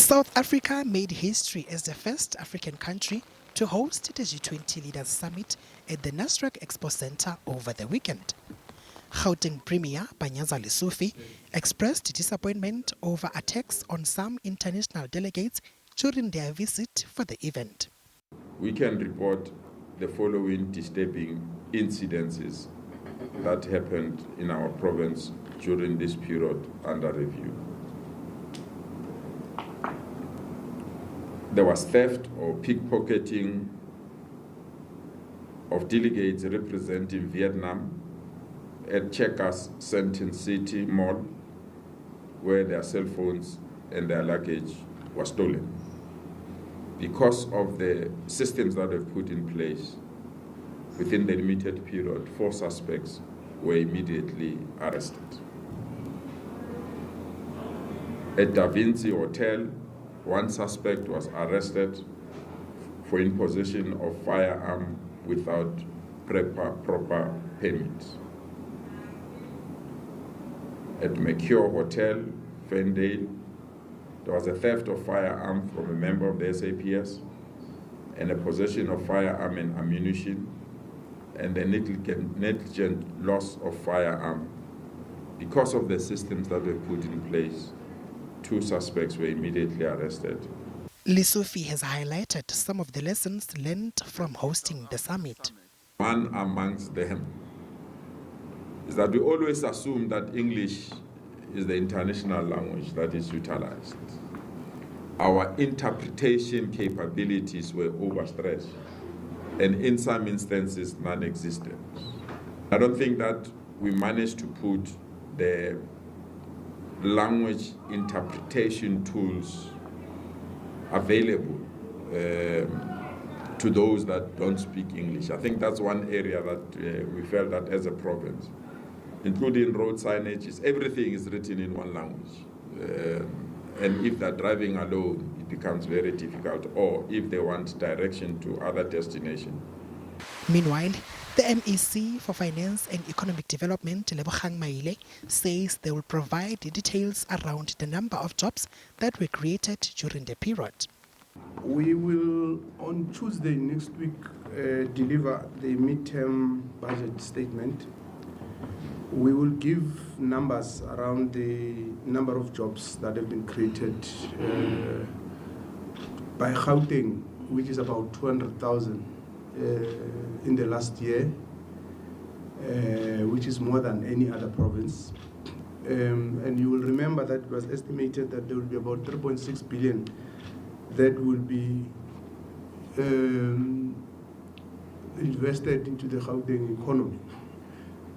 South Africa made history as the first African country to host the G20 Leaders Summit at the Nasrec Expo Center over the weekend. Gauteng Premier Panyaza Lesufi expressed disappointment over attacks on some international delegates during their visit for the event. We can report the following disturbing incidences that happened in our province during this period under review. There was theft or pickpocketing of delegates representing Vietnam at Checkers Sandton City Mall, where their cell phones and their luggage were stolen. Because of the systems that were put in place, within the limited period, 4 suspects were immediately arrested. At Da Vinci Hotel, 1 suspect was arrested for imposition of firearm without proper permit. At Mercure Hotel, Ferndale, there was a theft of firearm from a member of the SABC and a possession of firearm and ammunition, and the negligent loss of firearm. Because of the systems that were put in place, 2 suspects were immediately arrested. Lesufi has highlighted some of the lessons learned from hosting the summit. One amongst them is that we always assume that English is the international language that is utilized. Our interpretation capabilities were overstretched and in some instances non-existent. I don't think that we managed to put the language interpretation tools available to those that don't speak English. I think that's one area that we felt that as a province, including road signages, everything is written in one language. And if they're driving alone, it becomes very difficult, or if they want direction to other destinations. Meanwhile, the MEC for Finance and Economic Development, Lebogang Maile, says they will provide details around the number of jobs that were created during the period. We will, on Tuesday next week, deliver the midterm budget statement. We will give numbers around the number of jobs that have been created by Gauteng, which is about 200,000 in the last year, which is more than any other province. And you will remember that it was estimated that there will be about 3.6 billion that will be invested into the Gauteng economy.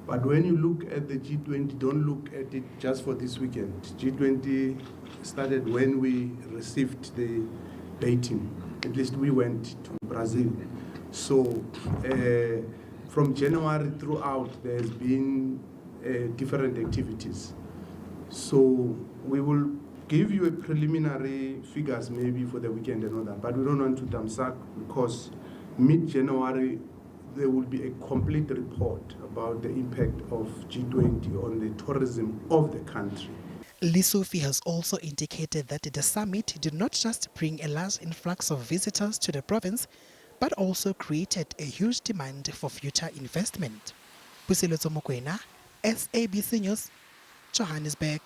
But when you look at the G20, don't look at it just for this weekend. G20 started when we received the dating. At least we went to Brazil. So from January throughout, there's been different activities. So we will give you a preliminary figures maybe for the weekend and all that, but we don't want to damsack because mid-January there will be a complete report about the impact of G20 on the tourism of the country. Lesufi has also indicated that the summit did not just bring a large influx of visitors to the province, but also created a huge demand for future investment. Puseletso Mokoena, SABC News, Johannesburg.